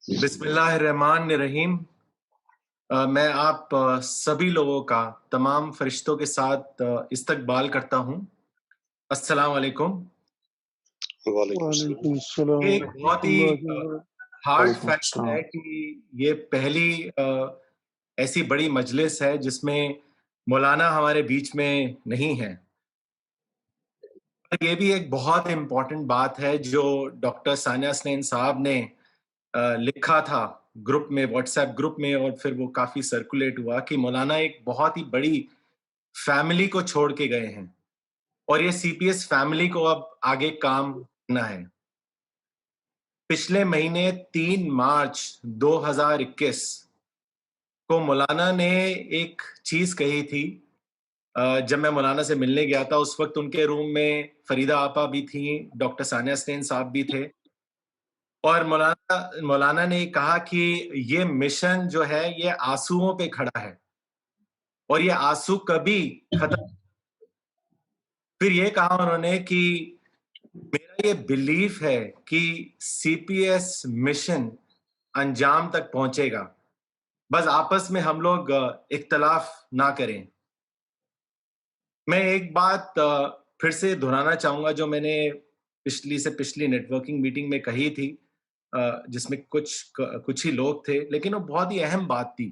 بسم اللہ الرحمن الرحیم۔ میں آپ سبھی لوگوں کا تمام فرشتوں کے ساتھ استقبال کرتا ہوں۔ السلام علیکم۔ وعلیکم السلام یہ ایک بہت ہی ہارٹ فیکٹ ہے کہ یہ پہلی ایسی بڑی مجلس ہے جس میں مولانا ہمارے بیچ میں نہیں ہے۔ یہ بھی ایک بہت امپورٹنٹ بات ہے جو ڈاکٹر ثانیہ حسنین صاحب نے لکھا تھا گروپ میں، واٹس ایپ گروپ میں، اور پھر وہ کافی سرکولیٹ ہوا کہ مولانا ایک بہت ہی بڑی فیملی کو چھوڑ کے گئے ہیں اور یہ سی پی ایس فیملی کو اب آگے کام کرنا ہے۔ پچھلے مہینے 3 مارچ 2021 کو مولانا نے ایک چیز کہی تھی۔ جب میں مولانا سے ملنے گیا تھا اس وقت ان کے روم میں فریدہ آپا بھی تھیں، ڈاکٹر ثانیہ حسنین صاحب بھی تھے، اور مولانا نے کہا کہ یہ مشن جو ہے یہ آنسوؤں پہ کھڑا ہے اور یہ آنسو کبھی ختم۔ پھر یہ کہا انہوں نے کہ میرا یہ بلیف ہے کہ سی پی ایس مشن انجام تک پہنچے گا، بس آپس میں ہم لوگ اختلاف نہ کریں۔ میں ایک بات پھر سے دہرانا چاہوں گا جو میں نے پچھلی نیٹ ورکنگ میٹنگ میں کہی تھی، جس میں کچھ ہی لوگ تھے، لیکن وہ بہت ہی اہم بات تھی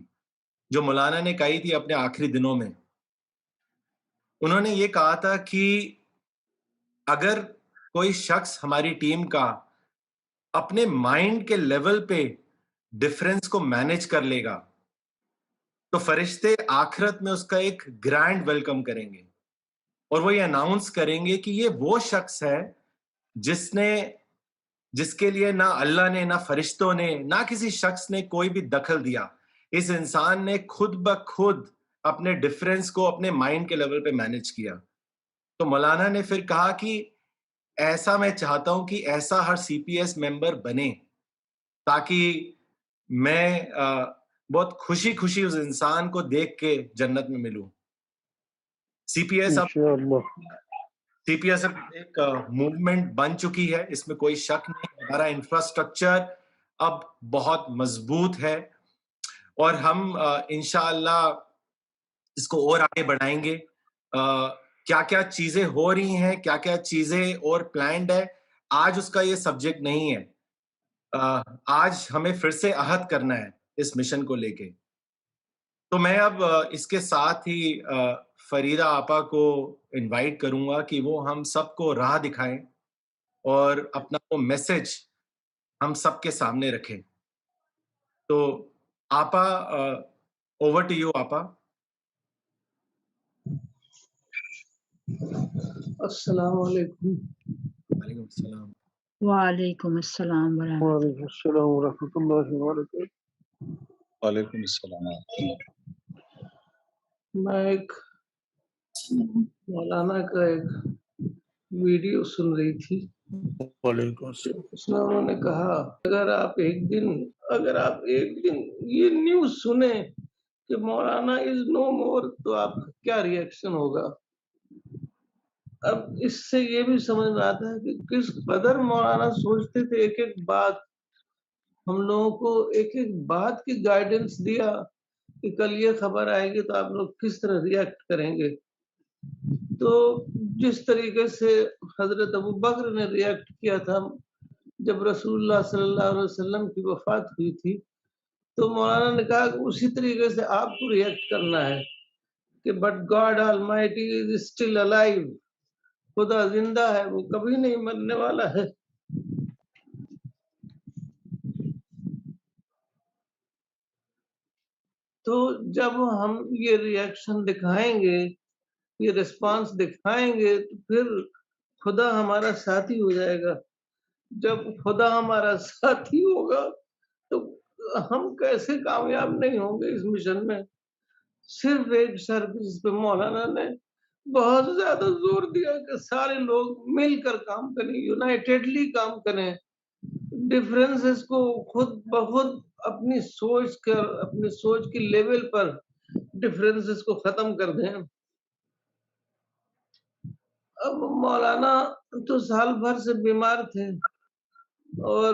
جو مولانا نے کہی تھی اپنے آخری دنوں میں۔ انہوں نے یہ کہا تھا کہ اگر کوئی شخص ہماری ٹیم کا اپنے مائنڈ کے لیول پہ ڈفرنس کو مینج کر لے گا تو فرشتے آخرت میں اس کا ایک گرینڈ ویلکم کریں گے اور وہ یہ اناؤنس کریں گے کہ یہ وہ شخص ہے جس کے لیے نہ اللہ نے، نہ فرشتوں نے، نہ کسی شخص نے کوئی بھی دخل دیا۔ اس انسان نے خود بخود اپنے ڈفرنس کو اپنے مائنڈ کے لیول پہ مینج کیا۔ تو مولانا نے پھر کہا کہ ایسا میں چاہتا ہوں کہ ایسا ہر سی پی ایس ممبر بنے تاکہ میں بہت خوشی اس انسان کو دیکھ کے جنت میں ملوں۔ سی پی ایس ایک موومنٹ بن چکی ہے، اس میں کوئی شک نہیں۔ ہمارا انفراسٹرکچر اب بہت مضبوط ہے اور ہم انشاءاللہ اس کو اور آگے بڑھائیں گے۔ کیا کیا چیزیں ہو رہی ہیں، کیا کیا چیزیں اور پلانڈ ہے، آج اس کا یہ سبجیکٹ نہیں ہے۔ آج ہمیں پھر سے عہد کرنا ہے اس مشن کو لے کے۔ تو میں اب اس کے ساتھ ہی فریدہ آپا کو انوائٹ کروں گا کہ وہ ہم سب کو راہ دکھائیں اور اپنا وہ میسج ہم سب کے سامنے رکھیں۔ تو آپا، اوور ٹو یو آپا۔ السلام علیکم۔ وعلیکم السلام۔ وعلیکم السلام ورحمۃ اللہ وبرکاتہ۔ وعلیکم السلام۔ میں ایک مولانا کا ایک ویڈیو سن رہی تھی، اس میں انہوں نے کہا اگر آپ ایک دن یہ نیوز سنیں کہ مولانا از نو مور تو آپ کا کیا ریئیکشن ہوگا۔ اب اس سے یہ بھی سمجھ میں آتا ہے کہ کس قدر مولانا سوچتے تھے، ایک ایک بات ہم لوگوں کو ایک بات کی گائیڈنس دیا کہ کل یہ خبر آئے گی تو آپ لوگ کس طرح ریئیکٹ کریں گے۔ تو جس طریقے سے حضرت ابو بکر نے ریئیکٹ کیا تھا جب رسول اللہ صلی اللہ علیہ وسلم کی وفات ہوئی تھی، تو مولانا نے کہا کہ اسی طریقے سے آپ کو ریئیکٹ کرنا ہے کہ but God Almighty is still alive, خدا زندہ ہے، وہ کبھی نہیں مرنے والا ہے۔ تو جب ہم یہ ریئیکشن دکھائیں گے، یہ ریسپانس دکھائیں گے، تو پھر خدا ہمارا ساتھی ہو جائے گا۔ جب خدا ہمارا ساتھی ہوگا تو ہم کیسے کامیاب نہیں ہوں گے اس مشن میں۔ صرف ایک شرط جس پہ مولانا نے بہت زیادہ زور دیا کہ سارے لوگ مل کر کام کریں، یونائٹیڈلی کام کریں، ڈفرینسز کو خود بخود اپنی سوچ کی لیول پر ڈفرینسز کو ختم کر دیں۔ اب مولانا تو سال بھر سے بیمار تھے اور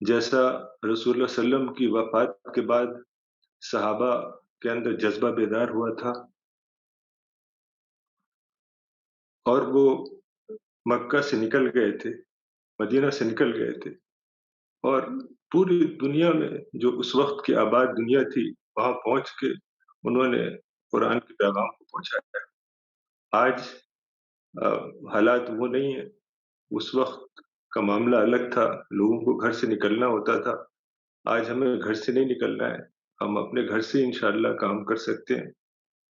جیسا رسول اللہ صلی اللہ علیہ وسلم کی وفات کے بعد صحابہ کے اندر جذبہ بیدار ہوا تھا اور وہ مکہ سے نکل گئے تھے، مدینہ سے نکل گئے تھے، اور پوری دنیا میں جو اس وقت کی آباد دنیا تھی وہاں پہنچ کے انہوں نے قرآن کے پیغام کو پہنچایا۔ آج حالات وہ نہیں ہیں، اس وقت کا معاملہ الگ تھا، لوگوں کو گھر سے نکلنا ہوتا تھا۔ آج ہمیں گھر سے نہیں نکلنا ہے، ہم اپنے گھر سے انشاءاللہ کام کر سکتے ہیں۔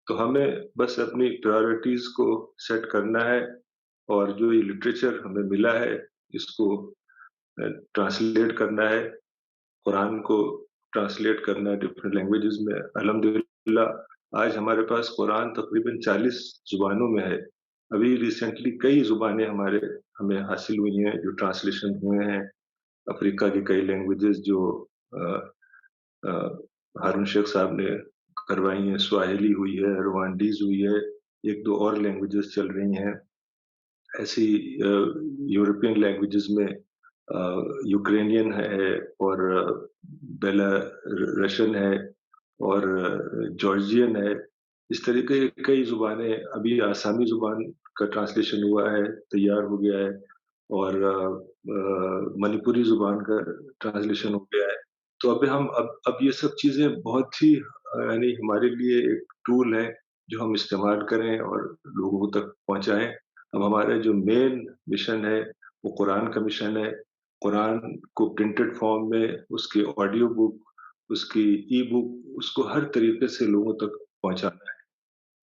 تو ہمیں بس اپنی پرائرٹیز کو سیٹ کرنا ہے، اور جو یہ لٹریچر ہمیں ملا ہے اس کو ٹرانسلیٹ کرنا ہے، قرآن کو ٹرانسلیٹ کرنا ہے ڈفرینٹ لینگویجز میں۔ الحمدللہ آج ہمارے پاس قرآن تقریباً 40 زبانوں میں ہے۔ ابھی ریسنٹلی کئی زبانیں ہمیں حاصل ہوئی ہیں جو ٹرانسلیشن ہوئے ہیں، افریقہ کی کئی لینگویجز جو ہارون شیخ صاحب نے کروائی ہیں، سواہلی ہوئی ہے، روانڈیز ہوئی ہے، ایک دو اور لینگویجز چل رہی ہیں۔ ایسی یورپین لینگویجز میں یوکرینین ہے، اور بیلا رشین ہے، اور جارجین ہے۔ اس طریقے کئی زبانیں، ابھی آسامی زبان کا ٹرانسلیشن ہوا ہے، تیار ہو گیا ہے، اور منی پوری زبان کا ٹرانسلیشن ہو گیا ہے۔ تو اب یہ سب چیزیں بہت ہی یعنی ہمارے لیے ایک ٹول ہے جو ہم استعمال کریں اور لوگوں تک پہنچائیں۔ اب ہمارا جو مین مشن ہے وہ قرآن کا مشن ہے۔ قرآن کو پرنٹڈ فارم میں، اس کی آڈیو بک، اس کی ای بک، اس کو ہر طریقے سے لوگوں تک پہنچانا ہے۔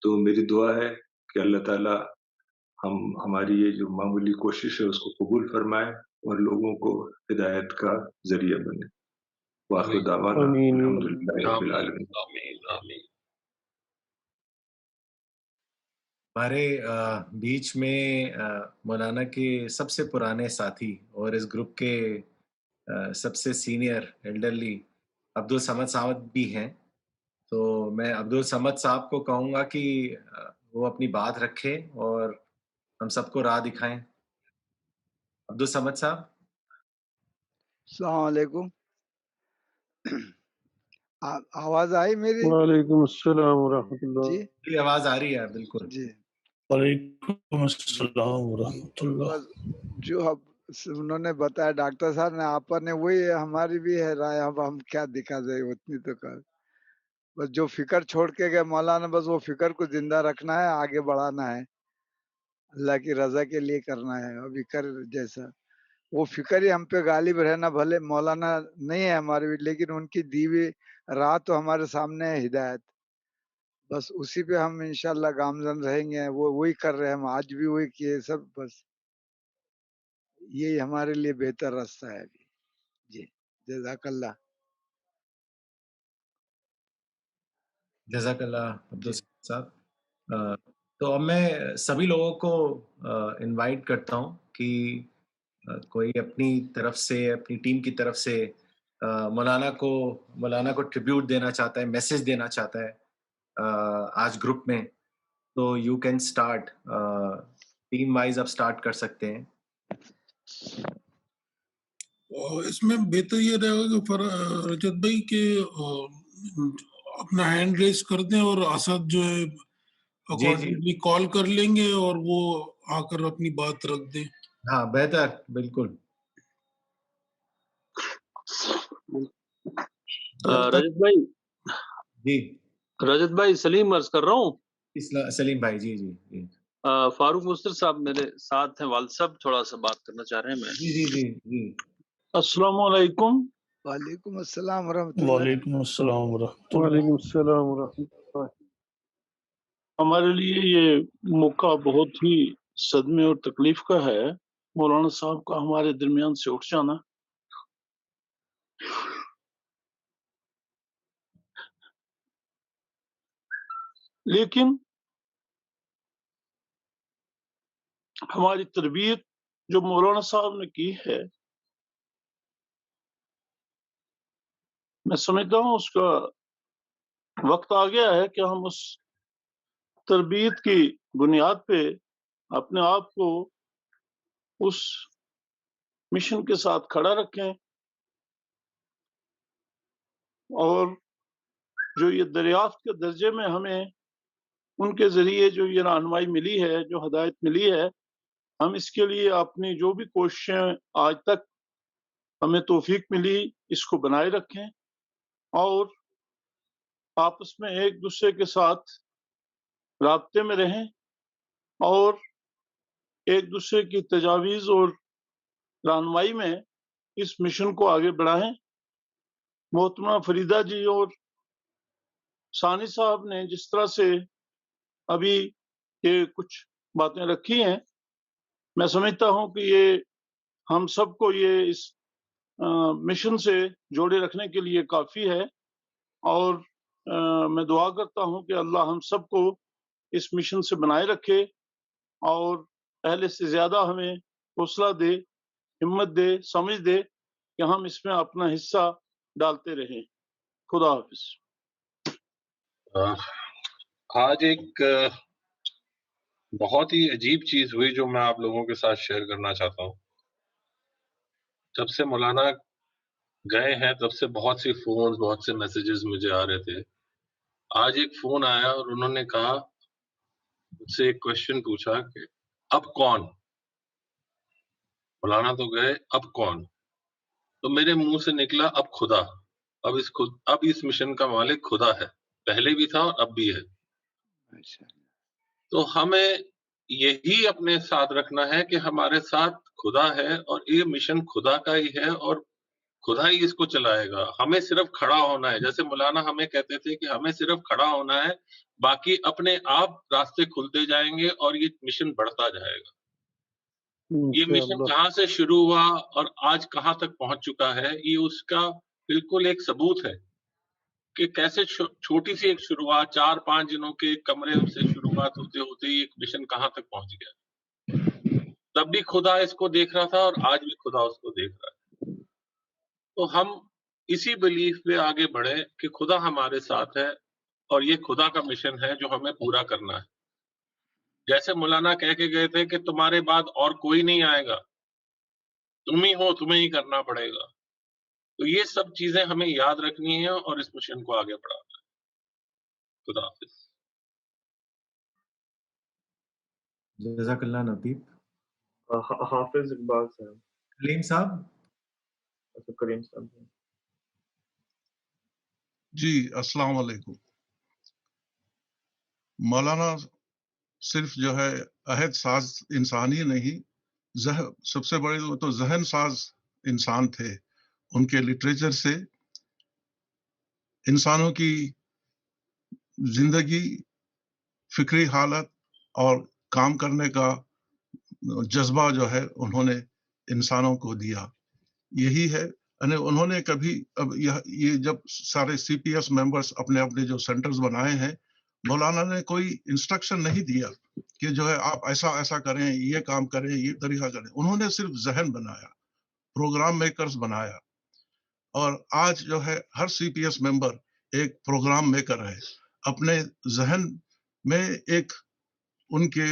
تو میری دعا ہے کہ اللہ تعالیٰ ہماری یہ جو معمولی کوشش ہے اس کو قبول فرمائے اور لوگوں کو ہدایت کا ذریعہ بنے۔ وآخر دعوانا الحمدللہ رب العالمین۔ ہمارے بیچ میں مولانا کے سب سے پرانے ساتھی اور اس گروپ کے سب سے سینئر ایلڈرلی عبدالصمد صاحب بھی ہیں، تو میں عبدالصمد صاحب کو کہوں گا کہ وہ اپنی بات رکھے اور ہم سب کو راہ دکھائیں۔ عبدالصمد صاحب۔ السلام علیکم، آواز آئی میری؟ وعلیکم السلام ورحمۃ اللہ۔ جی آواز آ رہی ہے، بالکل جی وعلیکم السلام ورحمۃ اللہ۔ جو انہوں نے بتایا ڈاکٹر صاحب نے، آپ نے وہی ہماری بھی ہے رائے، اب ہم کیا دکھا دیں، اتنی تو کر بس جو فکر چھوڑ کے گئے مولانا، بس وہ فکر کو زندہ رکھنا ہے، آگے بڑھانا ہے، اللہ کی رضا کے لیے کرنا ہے۔ ابھی جیسا وہ فکر ہی ہم پہ غالب رہنا، بھلے مولانا نہیں ہے ہمارے بھی، لیکن ان کی دی ہوئی راہ تو ہمارے سامنے ہے، ہدایت، بس اسی پہ ہم انشاءاللہ گامزن رہیں گے۔ وہی کر رہے ہیں ہم، آج بھی وہی کیے سب، بس یہی ہمارے لیے بہتر راستہ ہے ابھی۔ جی جزاک اللہ۔ جزاک اللہ عبدالصمد صاحب۔ تو اب میں سبھی لوگوں کو انوائٹ کرتا ہوں کہ کوئی اپنی طرف سے، اپنی ٹیم کی طرف سے مولانا کو ٹریبیوٹ دینا چاہتا ہے، میسج دینا چاہتا ہے آج گروپ میں، تو you can start, team wise آپ سٹارٹ کر سکتے ہیں۔ اس میں بہتر یہ رہے گا کہ رجت بھائی کہ اپنا ہینڈ ریز کر دیں، اور اسد جو ہے اکارڈنگلی کال کر لیں گے اور وہ آ کر اپنی بات رکھ دیں۔ ہاں بہتر، بالکل۔ رجت بھائی سلیم عرض کر رہا ہوں۔ سلیم بھائی، جی جی جی۔ فاروق مستر صاحب میرے ساتھ ہیں، والد صاحب تھوڑا سا بات کرنا چاہ رہے ہیں میں۔ جی جی جی جی۔ السلام علیکم۔ وعلیکم السلام ورحمۃ اللہ۔ وعلیکم السلام ورحمۃ اللہ۔ وعلیکم السلام ورحمۃ اللہ۔ ہمارے لیے یہ موقع بہت ہی صدمے اور تکلیف کا ہے، مولانا صاحب کا ہمارے درمیان سے اٹھ جانا۔ لیکن ہماری تربیت جو مولانا صاحب نے کی ہے، میں سمجھتا ہوں اس کا وقت آ گیا ہے کہ ہم اس تربیت کی بنیاد پہ اپنے آپ کو اس مشن کے ساتھ کھڑا رکھیں اور جو یہ دریافت کے درجے میں ہمیں ان کے ذریعے جو یہ رہنمائی ملی ہے، جو ہدایت ملی ہے، ہم اس کے لیے اپنی جو بھی کوششیں آج تک ہمیں توفیق ملی اس کو بنائے رکھیں اور آپس میں ایک دوسرے کے ساتھ رابطے میں رہیں اور ایک دوسرے کی تجاویز اور رہنمائی میں اس مشن کو آگے بڑھائیں۔ محترمہ فریدہ جی اور ثانی صاحب نے جس طرح سے ابھی یہ کچھ باتیں رکھی ہیں، میں سمجھتا ہوں کہ یہ ہم سب کو یہ اس مشن سے جوڑے رکھنے کے لیے کافی ہے، اور میں دعا کرتا ہوں کہ اللہ ہم سب کو اس مشن سے بنائے رکھے اور پہلے سے زیادہ ہمیں حوصلہ دے، ہمت دے، سمجھ دے کہ ہم اس میں اپنا حصہ ڈالتے رہیں۔ خدا حافظ۔ آج ایک بہت ہی عجیب چیز ہوئی جو میں آپ لوگوں کے ساتھ شیئر کرنا چاہتا ہوں۔ جب سے مولانا گئے ہیں تب سے بہت سی فونز، بہت سے میسیجز مجھے آ رہے تھے۔ آج ایک فون آیا اور انہوں نے کہا، مجھ سے ایک کوشچن پوچھا کہ اب کون؟ مولانا تو گئے، اب کون؟ تو میرے منہ سے نکلا اب خدا۔ اب اس مشن کا مالک خدا ہے، پہلے بھی تھا اور اب بھی ہے۔ تو ہمیں یہی اپنے ساتھ رکھنا ہے کہ ہمارے ساتھ خدا ہے اور یہ مشن خدا کا ہی ہے اور خدا ہی اس کو چلائے گا۔ ہمیں صرف کھڑا ہونا ہے، جیسے مولانا ہمیں کہتے تھے کہ ہمیں صرف کھڑا ہونا ہے، باقی اپنے آپ راستے کھلتے جائیں گے اور یہ مشن بڑھتا جائے گا۔ یہ مشن کہاں سے شروع ہوا اور آج کہاں تک پہنچ چکا ہے، یہ اس کا بالکل ایک ثبوت ہے کہ کیسے چھوٹی سی ایک شروعات، 4-5 دنوں کے کمرے سے شروعات ہوتے ہوتے ایک مشن کہاں تک پہنچ گیا۔ تب بھی خدا اس کو دیکھ رہا تھا اور آج بھی خدا اس کو دیکھ رہا ہے۔ تو ہم اسی بلیف پہ آگے بڑھے کہ خدا ہمارے ساتھ ہے اور یہ خدا کا مشن ہے جو ہمیں پورا کرنا ہے۔ جیسے مولانا کہہ کے گئے تھے کہ تمہارے بعد اور کوئی نہیں آئے گا، تم ہی ہو، تمہیں ہی کرنا پڑے گا۔ تو یہ سب چیزیں ہمیں یاد رکھنی ہیں اور اس مشن کو آگے بڑھانا ہے۔ خدا حافظ۔ جزاک اللہ نبیب۔ حافظ اقبال صاحب۔ کلیم صاحب۔ کریم صاحب جی السلام علیکم۔ مولانا صرف جو ہے عہد ساز انسان ہی نہیں، سب سے بڑے وہ تو ذہن ساز انسان تھے۔ ان کے لٹریچر سے انسانوں کی زندگی، فکری حالت اور کام کرنے کا جذبہ جو ہے انہوں نے انسانوں کو دیا۔ یہی ہے انہوں نے کبھی اب یہ جب سارے سی پی ایس ممبرز اپنے اپنے جو سینٹرز بنائے ہیں، مولانا نے کوئی انسٹرکشن نہیں دیا کہ جو ہے آپ ایسا ایسا کریں، یہ کام کریں، یہ طریقہ کریں۔ انہوں نے صرف ذہن بنایا، پروگرام میکرز بنایا، اور آج جو ہے ہر سی پی ایس ممبر ایک پروگرام میکر ہے۔ اپنے ذہن میں ایک ان کے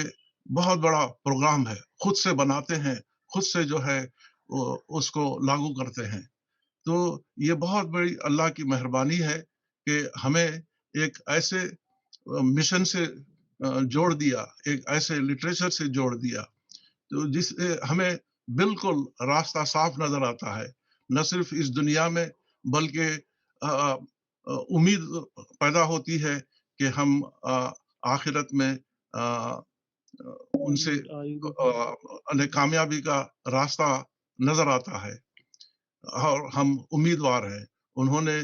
بہت بڑا پروگرام ہے، خود سے بناتے ہیں، خود سے جو ہے اس کو لاگو کرتے ہیں۔ تو یہ بہت بڑی اللہ کی مہربانی ہے کہ ہمیں ایک ایسے مشن سے جوڑ دیا، ایک ایسے لٹریچر سے جوڑ دیا تو جس سے ہمیں بالکل راستہ صاف نظر آتا ہے، نہ صرف اس دنیا میں بلکہ امید پیدا ہوتی ہے کہ ہم آخرت میں ان سے کامیابی کا راستہ نظر آتا ہے اور ہم امیدوار ہیں۔ انہوں نے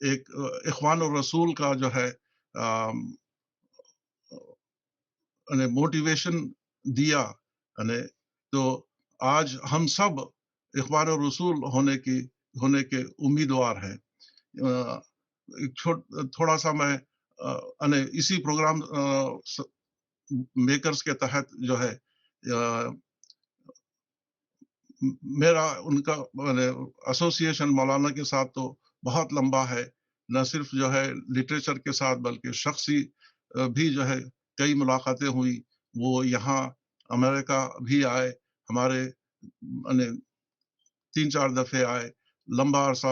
ایک اخوان الرسول کا جو ہے موٹیویشن دیا، تو آج ہم سب اخوان الرسول ہونے کے امیدوار ہیں۔ تھوڑا سا میں اسی پروگرام میکرز کے تحت جو ہے میرا ان کا ایسوسیشن مولانا کے ساتھ تو بہت لمبا ہے، نہ صرف جو ہے لٹریچر کے ساتھ بلکہ شخصی بھی جو ہے کئی ملاقاتیں ہوئی۔ وہ یہاں امریکہ بھی آئے، ہمارے 3-4 دفعے آئے، لمبا عرصہ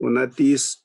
29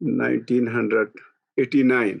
1989,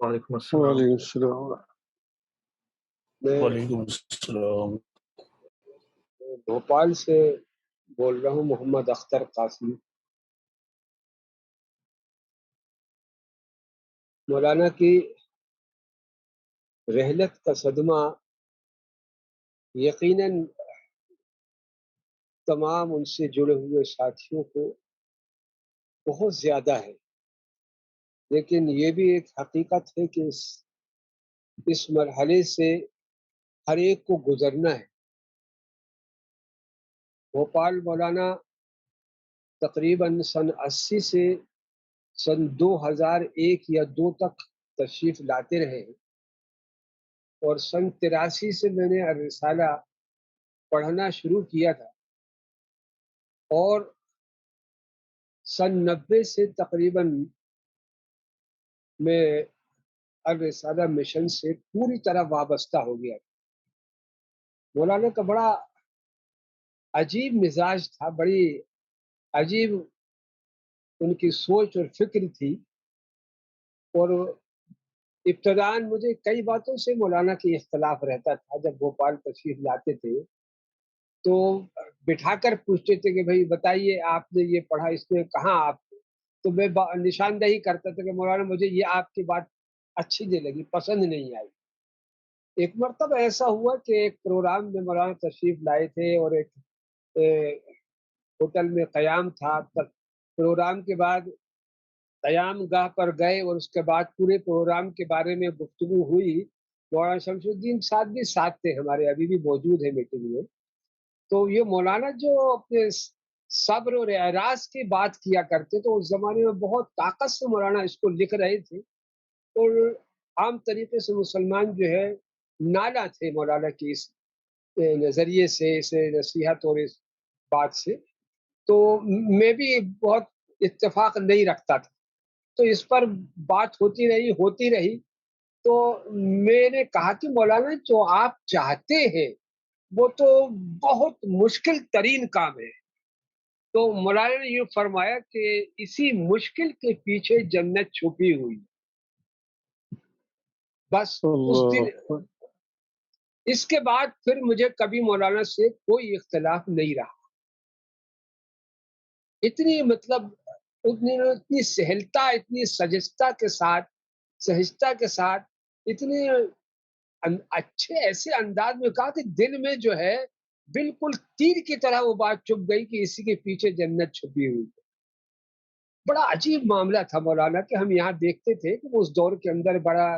وعلیکم السلام. وعلیکم السلام. میں وعلیکم السلام. بھوپال سے بول رہا ہوں، محمد اختر قاسمی. مولانا کی رحلت کا صدمہ یقیناً تمام ان سے جڑے ہوئے ساتھیوں کو بہت زیادہ ہے، لیکن یہ بھی ایک حقیقت ہے کہ اس مرحلے سے ہر ایک کو گزرنا ہے. بھوپال مولانا تقریباً سن 80 سے سن 2001 یا 2 تک تشریف لاتے رہے ہیں، اور سن 83 سے میں نے الرسالہ پڑھنا شروع کیا تھا، اور سن 90 سے تقریباً میں الرسالہ مشن سے پوری طرح وابستہ ہو گیا. مولانا کا بڑا عجیب مزاج تھا، بڑی عجیب ان کی سوچ اور فکر تھی، اور ابتداً مجھے کئی باتوں سے مولانا کی اختلاف رہتا تھا. جب بھوپال تشریف لاتے تھے تو بٹھا کر پوچھتے تھے کہ بھائی بتائیے آپ نے یہ پڑھا، اس میں کہاں آپ، تو میں نشاندہی کرتا تھا کہ مولانا مجھے یہ آپ کی بات اچھی نہیں لگی، پسند نہیں آئی. ایک مرتبہ ایسا ہوا کہ ایک پروگرام میں مولانا تشریف لائے تھے، اور ایک ہوٹل میں قیام تھا. پروگرام کے بعد قیام گاہ پر گئے، اور اس کے بعد پورے پروگرام کے بارے میں گفتگو ہوئی. مولانا شمس الدین صاحب بھی ساتھ تھے ہمارے، ابھی بھی موجود ہے میٹنگ میں. تو یہ مولانا جو اپنے صبر اور اعراض کی بات کیا کرتے تو اس زمانے میں بہت طاقت سے مولانا اس کو لکھ رہے تھے، اور عام طریقے سے مسلمان جو ہے نالا تھے مولانا کی اس نظریے سے، اس نصیحت اور اس بات سے. تو میں بھی بہت اتفاق نہیں رکھتا تھا، تو اس پر بات ہوتی رہی. تو میں نے کہا کہ مولانا جو آپ چاہتے ہیں وہ تو بہت مشکل ترین کام ہے. تو مولانا نے یہ فرمایا کہ اسی مشکل کے پیچھے جنت چھپی ہوئی. بس اس دن، اس کے بعد پھر مجھے کبھی مولانا سے کوئی اختلاف نہیں رہا. اتنی مطلب اتنی سہلتا، اتنی سہجتا کے ساتھ اتنے اچھے ایسے انداز میں کہا کہ دل میں جو ہے بالکل تیر کی طرح وہ بات چپ گئی کہ اسی کے پیچھے جنت چھپی ہوئی. بڑا عجیب معاملہ تھا مولانا کہ ہم یہاں دیکھتے تھے کہ اس دور کے اندر بڑا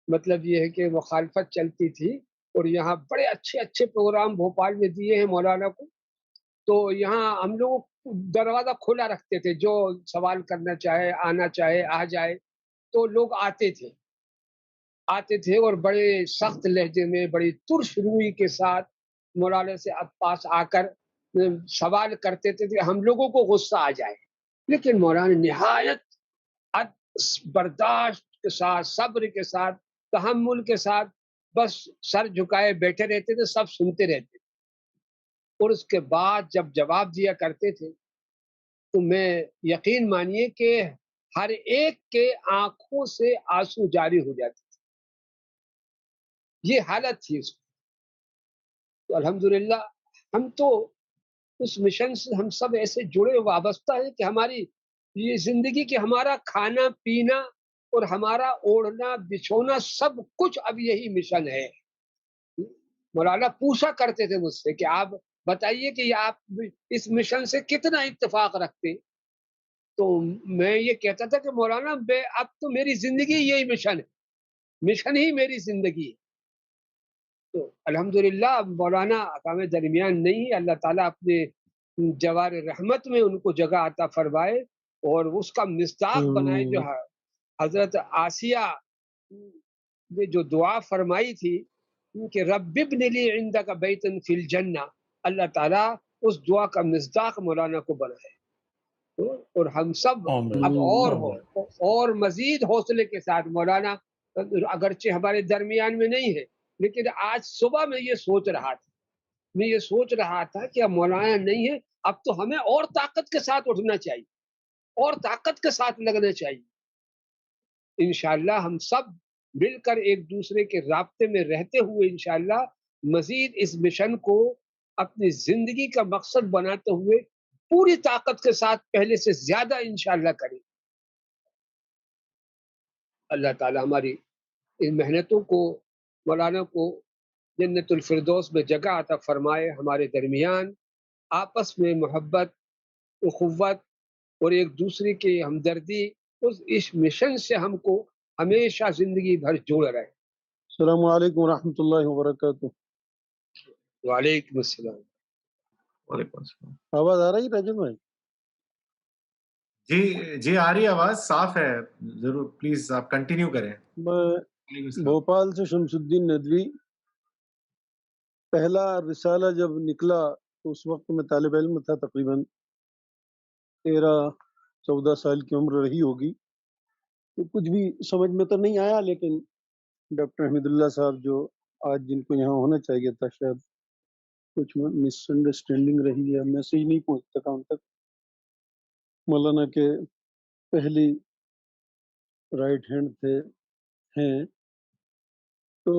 مطلب یہ ہے کہ مخالفت چلتی تھی، اور یہاں بڑے اچھے اچھے پروگرام بھوپال میں دیے ہیں مولانا کو. تو یہاں ہم لوگ دروازہ کھلا رکھتے تھے، جو سوال کرنا چاہے، آنا چاہے آ جائے. تو لوگ آتے تھے اور بڑے سخت لہجے میں، بڑی ترش روئی کے ساتھ مولانا سے اب پاس آ کر سوال کرتے تھے کہ ہم لوگوں کو غصہ آ جائے. لیکن مولانا نہایت برداشت کے ساتھ، صبر کے ساتھ، تحمل کے ساتھ بس سر جھکائے بیٹھے رہتے تھے، سب سنتے رہتے تھے. اور اس کے بعد جب جواب دیا کرتے تھے تو میں یقین مانیے کہ ہر ایک کے آنکھوں سے آنسو جاری ہو جاتے تھے. یہ حالت تھی اس کی. تو الحمدللہ ہم تو اس مشن سے ہم سب ایسے جڑے وابستہ ہیں کہ ہماری یہ زندگی کہ ہمارا کھانا پینا اور ہمارا اوڑھنا بچھونا سب کچھ اب یہی مشن ہے. مولانا پوچھا کرتے تھے مجھ سے کہ آپ بتائیے کہ آپ اس مشن سے کتنا اتفاق رکھتے. تو میں یہ کہتا تھا کہ مولانا اب تو میری زندگی یہی مشن ہے، مشن ہی میری زندگی ہے. تو الحمدللہ مولانا اقام درمیان نہیں، اللہ تعالیٰ اپنے جوار رحمت میں ان کو جگہ عطا فرمائے اور اس کا مصداق بنائے. جو حضرت آسیہ نے جو دعا فرمائی تھی کہ رب ابن لی عندک بیتا فی الجنہ، اللہ تعالیٰ اس دعا کا مصداق مولانا کو بنائے. اور ہم سب اب اور مزید حوصلے کے ساتھ، مولانا اگرچہ ہمارے درمیان میں نہیں ہے، لیکن آج صبح میں یہ سوچ رہا تھا کہ اب مولانا نہیں ہے، اب تو ہمیں اور طاقت کے ساتھ اٹھنا چاہیے، اور طاقت کے ساتھ لگنا چاہیے. انشاءاللہ ہم سب مل کر ایک دوسرے کے رابطے میں رہتے ہوئے انشاءاللہ مزید اس مشن کو اپنی زندگی کا مقصد بناتے ہوئے پوری طاقت کے ساتھ پہلے سے زیادہ انشاءاللہ کریں. اللہ تعالی ہماری ان محنتوں کو مولانا کو جنت الفردوس میں جگہ عطا فرمائے. ہمارے درمیان آپس میں محبت، اخوت اور ایک دوسرے کی ہمدردی اس مشن سے ہم کو ہمیشہ زندگی بھر جوڑ رہے. السلام علیکم ورحمۃ اللہ وبرکاتہ. وعلیکم السلام. وعلیکم السلام. آواز آ رہی راجن بھائی؟ جی آ رہی آواز صاف ہے. ضرور پلیز آپ کنٹینیو کریں. میں بھوپال سے شمس الدین ندوی. پہلا رسالہ جب نکلا تو اس وقت میں طالب علم تھا، تقریباً 13-14 سال کی عمر رہی ہوگی. تو کچھ بھی سمجھ میں تو نہیں آیا، لیکن ڈاکٹر حمید اللہ صاحب جو آج جن کو یہاں ہونا چاہیے تھا، شاید کچھ مس انڈرسٹینڈنگ رہی ہے، میسیج نہیں پہنچ سکا ان تک. مولانا کے پہلی رائٹ ہینڈ ہیں. تو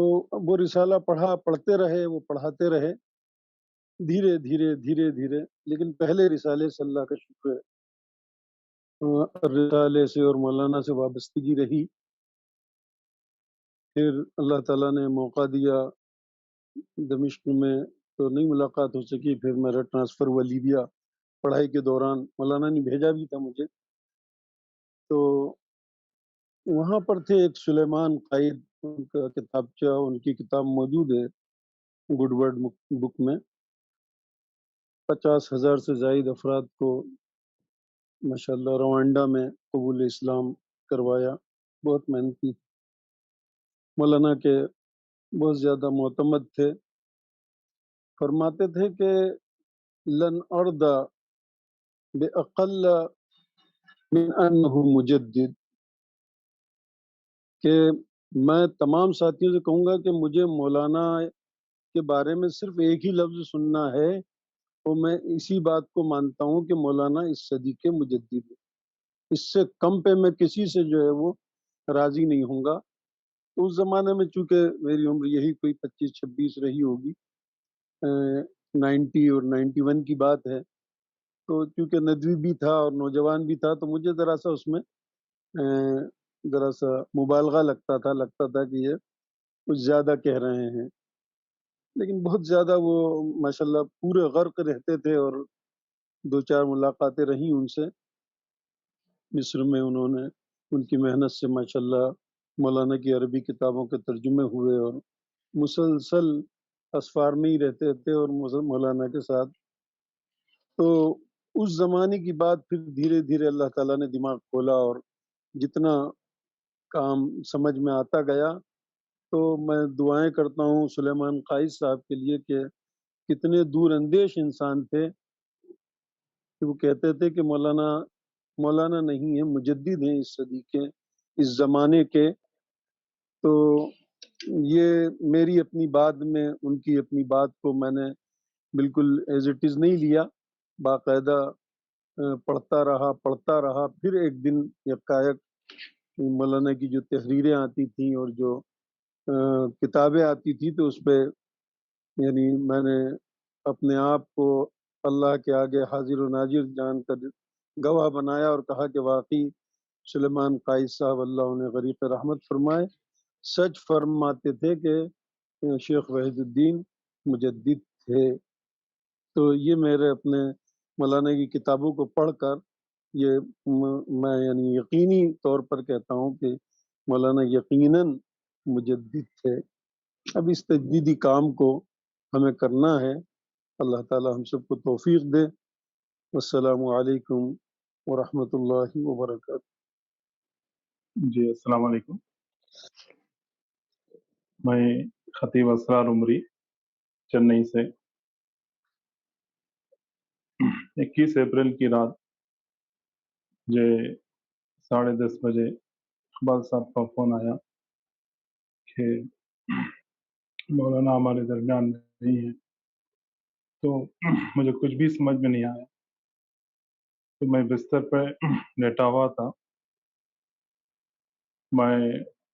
وہ رسالہ پڑھتے رہے، وہ پڑھاتے رہے دھیرے دھیرے دھیرے دھیرے. لیکن پہلے رسالے سے اللہ کا شکر ہے، رسالے سے اور مولانا سے وابستگی رہی. پھر اللہ تعالیٰ نے موقع دیا، دمشق میں تو نہیں ملاقات ہو سکی. پھر میرا ٹرانسفر ہوا لیبیا پڑھائی کے دوران، مولانا نے بھیجا بھی تھا مجھے. تو وہاں پر تھے ایک سلیمان قائد، ان کا کتابچہ، ان کی کتاب موجود ہے گڈ ورڈ بک میں. 50,000 سے زائد افراد کو ماشاءاللہ روانڈا میں قبول اسلام کروایا. بہت محنتی. مولانا کے بہت زیادہ معتمد تھے. فرماتے تھے کہ لن اردا باقل من انہ مجدد، کہ میں تمام ساتھیوں سے کہوں گا کہ مجھے مولانا کے بارے میں صرف ایک ہی لفظ سننا ہے، اور میں اسی بات کو مانتا ہوں کہ مولانا اس صدی کے مجدد ہیں. اس سے کم پہ میں کسی سے جو ہے وہ راضی نہیں ہوں گا. تو اس زمانے میں چونکہ میری عمر یہی کوئی 25-26 رہی ہوگی، 90 اور 91 کی بات ہے. تو چونکہ ندوی بھی تھا اور نوجوان بھی تھا، تو مجھے ذرا سا اس میں ذرا سا مبالغہ لگتا تھا کہ یہ کچھ زیادہ کہہ رہے ہیں. لیکن بہت زیادہ وہ ماشاءاللہ پورے غرق رہتے تھے، اور 2-4 ملاقاتیں رہیں ان سے مصر میں. انہوں نے ان کی محنت سے ماشاءاللہ مولانا کی عربی کتابوں کے ترجمے ہوئے، اور مسلسل اسفار میں ہی رہتے تھے اور مولانا کے ساتھ. تو اس زمانے کی بات پھر دھیرے دھیرے اللہ تعالیٰ نے دماغ کھولا، اور جتنا کام سمجھ میں آتا گیا. تو میں دعائیں کرتا ہوں سلیمان قائد صاحب کے لیے کہ کتنے دور اندیش انسان تھے کہ وہ کہتے تھے کہ مولانا نہیں ہے، مجدد ہیں اس صدی کے، اس زمانے کے. تو یہ میری اپنی بات میں ان کی اپنی بات کو میں نے بالکل ایز اٹ از نہیں لیا، باقاعدہ پڑھتا رہا. پھر ایک دن یکایک مولانا کی جو تحریریں آتی تھیں اور جو کتابیں آتی تھی، تو اس پہ یعنی میں نے اپنے آپ کو اللہ کے آگے حاضر و ناظر جان کر گواہ بنایا اور کہا کہ واقعی سلیمان قائد صاحب اللہ انہیں غریق رحمت فرمائے، سچ فرماتے تھے کہ شیخ وحید الدین مجدد تھے. تو یہ میرے اپنے مولانا کی کتابوں کو پڑھ کر یہ میں یعنی یقینی طور پر کہتا ہوں کہ مولانا یقیناً مجدد تھے. اب اس تجدیدی کام کو ہمیں کرنا ہے. اللہ تعالی ہم سب کو توفیق دے. السلام علیکم ورحمۃ اللہ وبرکاتہ. جی السلام علیکم. میں خطیب اسرار عمری چنئی سے 21 اپریل کی رات 10:30 بجے اقبال صاحب کا فون آیا کہ مولانا ہمارے درمیان نہیں ہے. تو مجھے کچھ بھی سمجھ میں نہیں آیا. تو میں بستر پہ لیٹا ہوا تھا. میں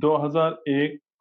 2001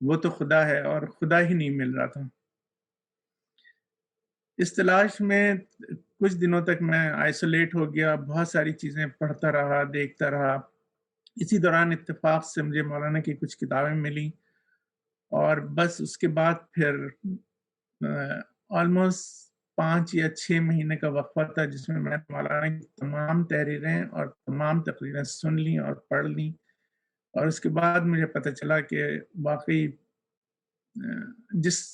وہ تو خدا ہے اور خدا ہی نہیں مل رہا تھا۔ اس تلاش میں کچھ دنوں تک میں آئسولیٹ ہو گیا، بہت ساری چیزیں پڑھتا رہا، دیکھتا رہا۔ اسی دوران اتفاق سے مجھے مولانا کی کچھ کتابیں ملی اور بس اس کے بعد پھر آلموسٹ 5 یا 6 مہینے کا وقفہ تھا جس میں نے مولانا کی تمام تحریریں اور تمام تقریریں سن لیں اور پڑھ لیں، اور اس کے بعد مجھے پتہ چلا کہ واقعی جس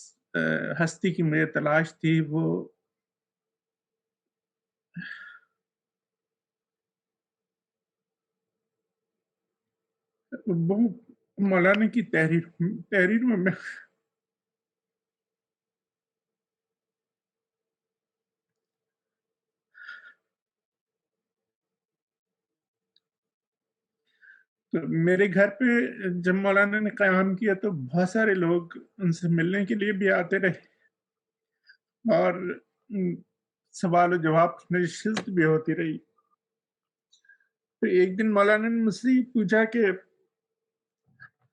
ہستی کی مجھے تلاش تھی وہ مولانا کی تحریر میں تو میرے گھر پہ جب مولانا نے قیام کیا تو بہت سارے لوگ ان سے ملنے کے لیے بھی آتے رہے اور سوال و جواب کی نشست بھی ہوتی رہی۔ تو ایک دن مولانا نے مجھ سے پوچھا کہ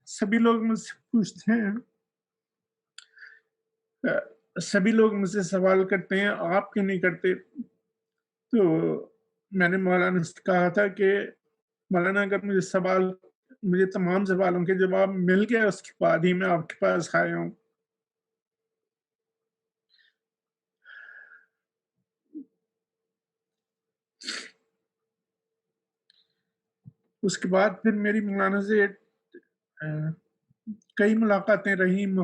سبھی لوگ مجھ سے پوچھتے ہیں، سبھی لوگ مجھ سے سوال کرتے ہیں، آپ کیوں نہیں کرتے؟ تو میں نے مولانا سے کہا تھا کہ مولانا اگر مجھے تمام سوالوں کے جواب مل گیا اس کے بعد ہی میں آپ کے پاس آیا ہوں۔ اس کے بعد پھر میری مولانا سے کئی ملاقاتیں رہیں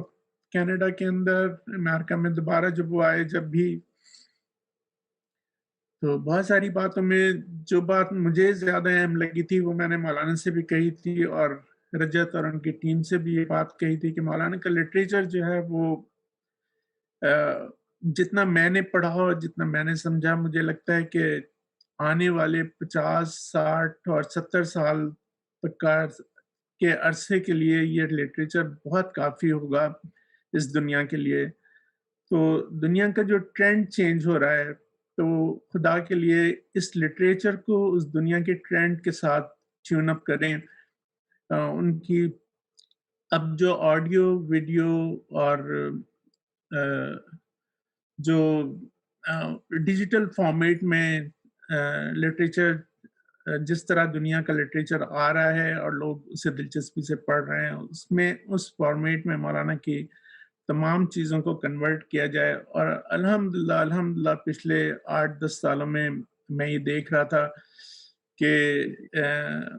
کینیڈا کے اندر، امریکہ میں دوبارہ جب وہ آئے جب بھی، تو بہت ساری باتوں میں جو بات مجھے زیادہ اہم لگی تھی وہ میں نے مولانا سے بھی کہی تھی اور رجت اور ان کی ٹیم سے بھی یہ بات کہی تھی کہ مولانا کا لٹریچر جو ہے وہ جتنا میں نے پڑھا اور جتنا میں نے سمجھا، مجھے لگتا ہے کہ آنے والے 50 60 اور 70 سال تک کے عرصے کے لیے یہ لٹریچر بہت کافی ہوگا اس دنیا کے لیے۔ تو دنیا کا جو ٹرینڈ چینج ہو رہا ہے تو خدا کے لیے اس لٹریچر کو اس دنیا کے ٹرینڈ کے ساتھ ٹیون اپ کریں۔ ان کی اب جو آڈیو ویڈیو اور جو ڈیجیٹل فارمیٹ میں لٹریچر جس طرح دنیا کا لٹریچر آ رہا ہے اور لوگ اسے دلچسپی سے پڑھ رہے ہیں، اس فارمیٹ میں مولانا کی تمام چیزوں کو کنورٹ کیا جائے۔ اور الحمدللہ پچھلے 8-10 سالوں میں میں یہ دیکھ رہا تھا کہ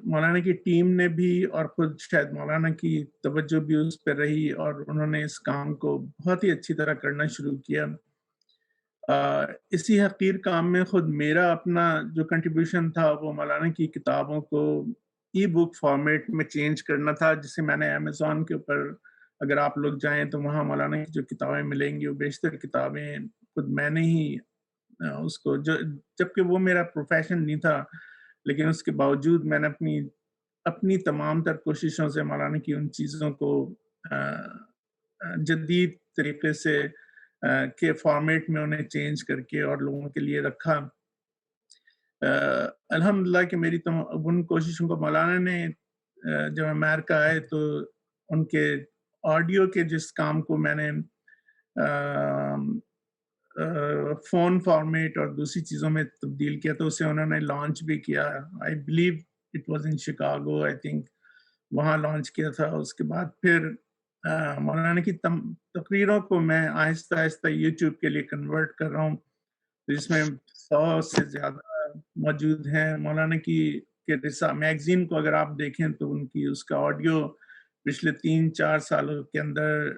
مولانا کی ٹیم نے بھی اور خود شاید مولانا کی توجہ بھی اس پہ رہی اور انہوں نے اس کام کو بہت ہی اچھی طرح کرنا شروع کیا۔ اسی حقیر کام میں خود میرا اپنا جو کنٹریبیوشن تھا وہ مولانا کی کتابوں کو ای بک فارمیٹ میں چینج کرنا تھا، جسے میں نے امیزون کے اوپر اگر آپ لوگ جائیں تو وہاں مولانا کی جو کتابیں ملیں گی وہ بیشتر کتابیں خود میں نے ہی اس کو جبکہ وہ میرا پروفیشن نہیں تھا، لیکن اس کے باوجود میں نے اپنی تمام تر کوششوں سے مولانا کی ان چیزوں کو جدید طریقے سے کے فارمیٹ میں انہیں چینج کر کے اور لوگوں کے لیے رکھا۔ الحمدللہ کہ میری ان کوششوں کو مولانا نے جب امریکہ آئے تو ان کے آڈیو کے جس کام کو میں نے فون فارمیٹ اور دوسری چیزوں میں تبدیل کیا تو اسے انہوں نے لانچ بھی کیا۔ I believe it was in Chicago, I think وہاں لانچ کیا تھا۔ اس کے بعد پھر مولانا کی تقریروں کو میں آہستہ آہستہ یوٹیوب کے لیے کنورٹ کر رہا ہوں، جس میں 100 سے زیادہ موجود ہیں۔ مولانا کی میگزین کو اگر آپ دیکھیں تو ان کی اس کا آڈیو پچھلے 3-4 سالوں کے اندر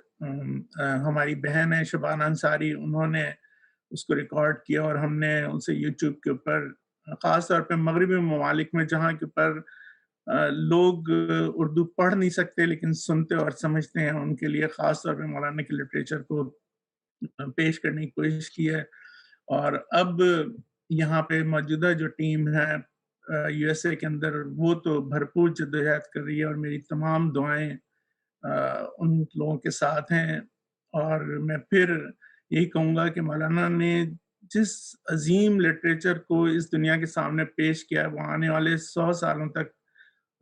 ہماری بہن ہے شبانہ انصاری، انہوں نے اس کو ریکارڈ کیا اور ہم نے اسے یوٹیوب کے اوپر، خاص طور پہ مغربی ممالک میں جہاں کے اوپر لوگ اردو پڑھ نہیں سکتے لیکن سنتے اور سمجھتے ہیں، ان کے لیے خاص طور پہ مولانا کے لٹریچر کو پیش کرنے کی کوشش کی ہے۔ اور اب یہاں پہ موجودہ جو ٹیم ہے یو ایس اے کے اندر وہ تو بھرپور جدوجہد کر رہی ہے اور میری تمام دعائیں ان لوگوں کے ساتھ ہیں۔ اور میں پھر یہی کہوں گا کہ مولانا نے جس عظیم لٹریچر کو اس دنیا کے سامنے پیش کیا ہے وہ آنے والے 100 سالوں تک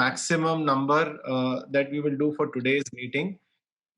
maximum number that we will do for today's meeting.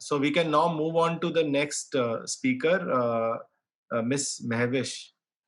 So we can now move on to the next speaker, Miss Mehwish.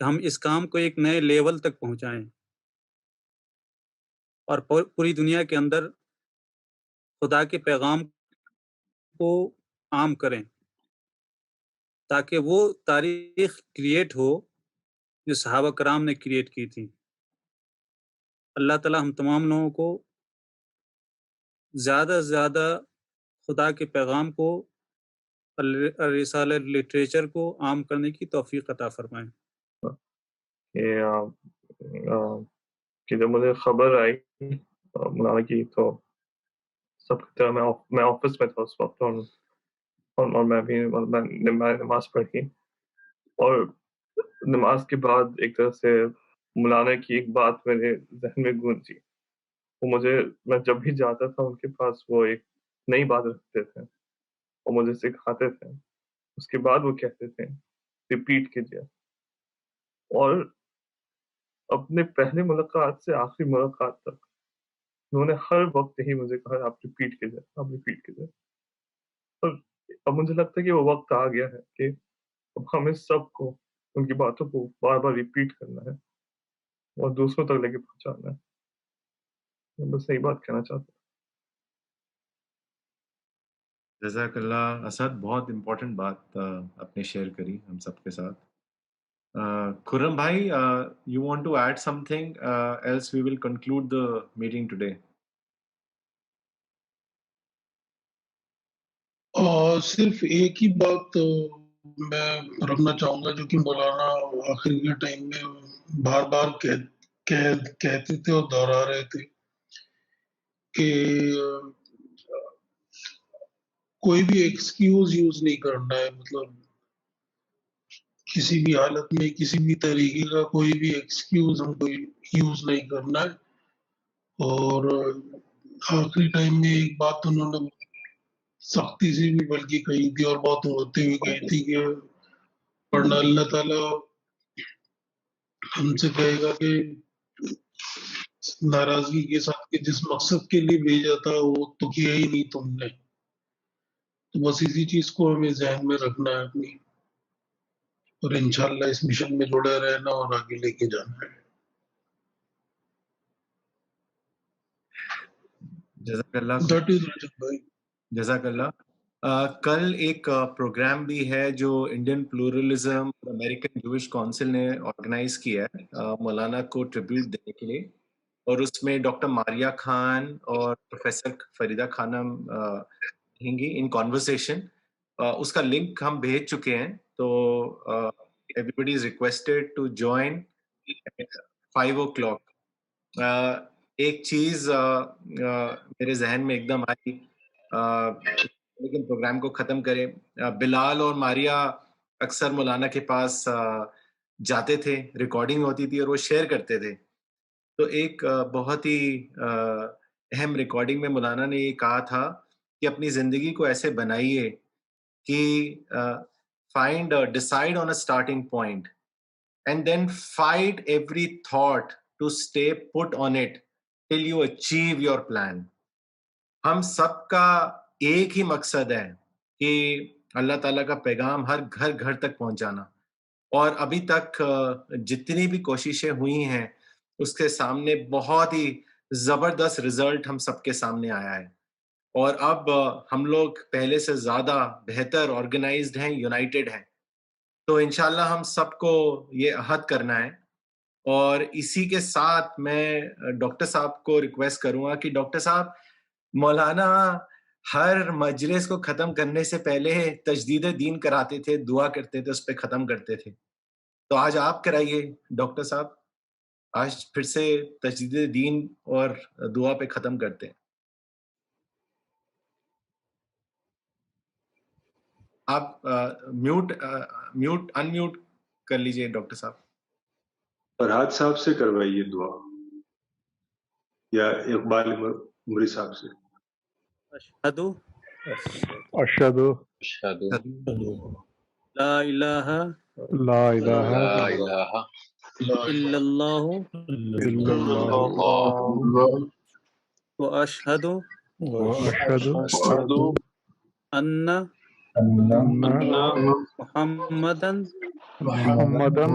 کہ ہم اس کام کو ایک نئے لیول تک پہنچائیں اور پوری دنیا کے اندر خدا کے پیغام کو عام کریں، تاکہ وہ تاریخ کریٹ ہو جو صحابہ کرام نے کریٹ کی تھی۔ اللہ تعالیٰ ہم تمام لوگوں کو زیادہ سے زیادہ خدا کے پیغام کو، رسالہ لٹریچر کو عام کرنے کی توفیق عطا فرمائیں۔ کہ جب مجھے خبر آئی مولانا کی، تو سب کی طرح میں آفس میں تھا اس وقت، اور میں بھی نماز پڑھی، اور نماز کے بعد ایک طرح سے مولانا کی ایک بات میرے ذہن میں گونجی۔ وہ میں جب بھی جاتا تھا ان کے پاس، وہ ایک نئی بات رکھتے تھے اور مجھے سکھاتے تھے۔ اس کے بعد وہ کہتے تھے ریپیٹ کیجیے، اور اپنے پہلے ملاقات سے آخری ملاقات تک انہوں نے ہر وقت یہی مجھے کہا، آپ ریپیٹ کیجیے، آپ ریپیٹ کیجیے۔ اور اب مجھے لگتا ہے کہ وہ وقت آ گیا ہے کہ اب ہمیں سب کو ان کی باتوں کو بار بار ریپیٹ کرنا ہے اور دوسروں تک لے کے پہنچانا ہے۔ میں بس یہی بات کہنا چاہتا ہوں۔ جزاک اللہ اسد، بہت امپورٹنٹ بات آپ نے شیئر کری ہم سب کے ساتھ۔ خرم بھائی، you want to add something else we will conclude the meeting today? صرف ایک ہی بات میں رکھنا چاہوں گا، جو کہ مولانا آخر کے ٹائم میں بار بار کہتے تھے اور دہرا رہے تھے کہ کوئی بھی ایکسکیوز یوز نہیں کرنا ہے، مطلب کسی بھی حالت میں کسی بھی طریقے کا کوئی بھی ایکسکیوز ہم کو یوز نہیں کرنا ہے۔ اور آخری ٹائم میں ایک بات انہوں نے سختی سے بھی بلکہ کہی تھی، اور بہت ہوتے ہوئے کہی تھی کہ ورنہ اللہ تعالیٰ ہم سے کہے گا کہ ناراضگی کے ساتھ کہ جس مقصد کے لیے بھیجا تھا وہ تو کیا ہی نہیں تم نے۔ تو بس اسی چیز کو ہمیں ذہن میں رکھنا ہے اپنی، اور انشاءاللہ اس مشن میں جڑے رہنا اور آگے لے کے جانا ہے۔ جزاک اللہ، جزاک اللہ۔ کل ایک پروگرام بھی ہے جو انڈین پلورلزم اور امریکن جوش کونسل نے آرگنائز کیا ہے مولانا کو ٹریبیوٹ دینے کے لیے، اور اس میں ڈاکٹر ماریہ خان اور پروفیسر فریدہ خانم رہیں گی ان کانورسیشن۔ اس کا لنک ہم بھیج چکے ہیں، تو everybody is requested to join 5 o'clock۔ ایک چیز میرے ذہن میں ایک دم آئی لیکن پروگرام کو ختم کرے، بلال اور ماریہ اکثر مولانا کے پاس جاتے تھے، ریکارڈنگ ہوتی تھی اور وہ شیئر کرتے تھے۔ تو ایک بہت ہی اہم ریکارڈنگ میں مولانا نے یہ کہا تھا کہ اپنی زندگی کو ایسے بنائیے کہ decide on a starting point and then fight every thought to stay put on it till you achieve your plan۔ ہم سب کا ایک ہی مقصد ہے کہ اللہ تعالیٰ کا پیغام ہر گھر تک پہنچانا، اور ابھی تک جتنی بھی کوششیں ہوئی ہیں اس کے سامنے بہت ہی زبردست رزلٹ ہم سب کے سامنے آیا ہے، اور اب ہم لوگ پہلے سے زیادہ بہتر آرگنائزڈ ہیں، یونائٹڈ ہیں۔ تو انشاءاللہ ہم سب کو یہ عہد کرنا ہے، اور اسی کے ساتھ میں ڈاکٹر صاحب کو ریکویسٹ کروں گا کہ ڈاکٹر صاحب، مولانا ہر مجلس کو ختم کرنے سے پہلے تجدید دین کراتے تھے، دعا کرتے تھے، اس پہ ختم کرتے تھے، تو آج آپ کرائیے ڈاکٹر صاحب، آج پھر سے تجدید دین اور دعا پہ ختم کرتے ہیں۔ آپ ان میوٹ کر لیجئے ڈاکٹر صاحب۔ فرحاد صاحب سے کروائیے دعا، یا اقبال عمری صاحب سے۔ اشہد لا الہ الا اللہ واشہد ان محمدن محمدا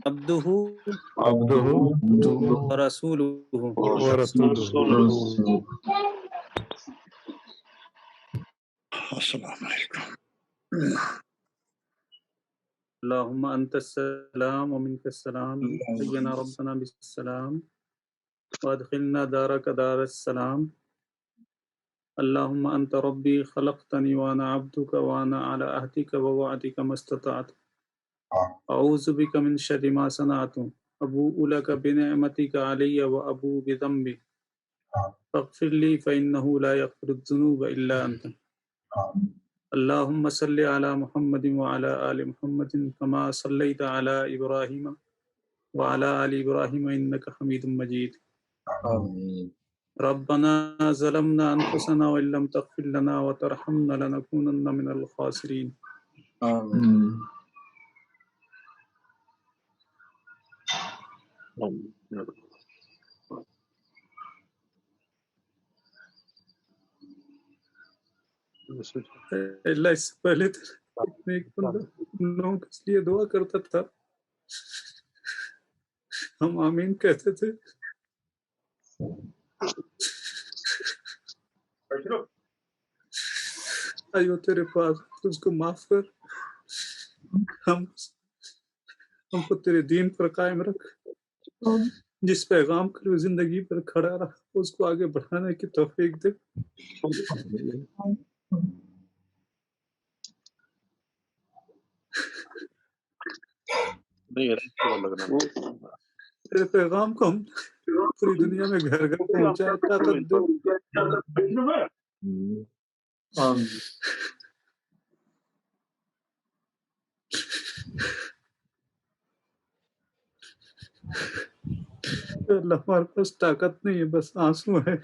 عبده عبده ورسوله. ورسوله. السلام علیکم. اللهم أنت السلام ومنك السلام، حينا ربنا بالسلام وأدخلنا دارك دار السلام. اللهم أنت ربي خلقتني وأنا عبدك وأنا على عهدك ووعدك ما استطعت. أعوذ بك من شر ما صنعت، أبوء لك بنعمتك علي وأبوء بذنبي، فاغفر لي فإنه لا يغفر الذنوب إلا أنت. اللهم صل على محمد وعلى آل محمد كما صليت على إبراهيم وعلى آل إبراهيم إنك حميد مجيد. ربنا ظلمنا أنفسنا وإن لم تغفر لنا وترحمنا لنكونن من الخاسرين. اللہ اس سے پہلے ایک بندہ لوگوں کے لیے دعا کرتا تھا، ہم آمین کہتے تھے. آئیو تیرے پاس اس کو معاف کر، ہم کو تیرے دین پر قائم رکھ، جس پیغام کے لیے زندگی پر کھڑا رہا اس کو آگے بڑھانے کی توفیق دے. تیرے پیغام کو ہم پوری دنیا میں گھر گھر پہنچائے، طاقت دے. اللہ ہمارے پاس طاقت نہیں ہے، بس آنسو ہے.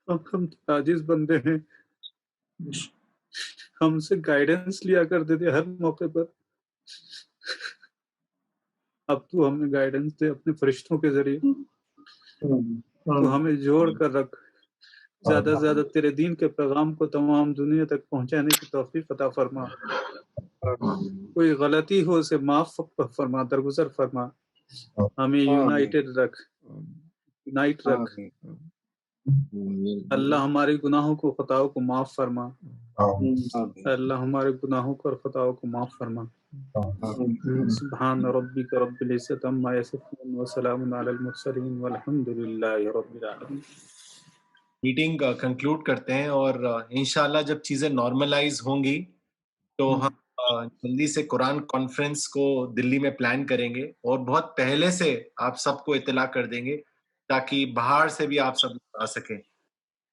ہم عاجز بندے ہیں، ہم سے گائیڈنس لیا کرتے تھے ہر موقع پر. اب تو ہمیں گائیڈنس دے اپنے فرشتوں کے ذریعے، تو ہمیں جوڑ کر رکھ، زیادہ سے زیادہ تیرے دین کے پیغام کو تمام دنیا تک پہنچانے کی توفیق عطا فرما. کوئی غلطی ہو اسے معاف فرما، درگزر فرما. ہمیں یونائٹڈ رکھ، یونائٹ رکھ. اللہ ہمارے گناہوں کو خطاؤں کو معاف فرما. اللہ ہمارے گناہوں کو اور خطاؤں کو معاف فرما. سبحان ربک رب العزت عما یصفون وسلام علی المرسلین والحمد للہ رب العالمین. میٹنگ کنکلوڈ کرتے ہیں، اور انشاءاللہ جب چیزیں نارملائز ہوں گی تو ہم جلدی سے قرآن کانفرنس کو دلی میں پلان کریں گے، اور بہت پہلے سے آپ سب کو اطلاع کر دیں گے تاکہ باہر سے بھی آپ سب آ سکیں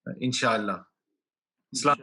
انشاءاللہ. السلام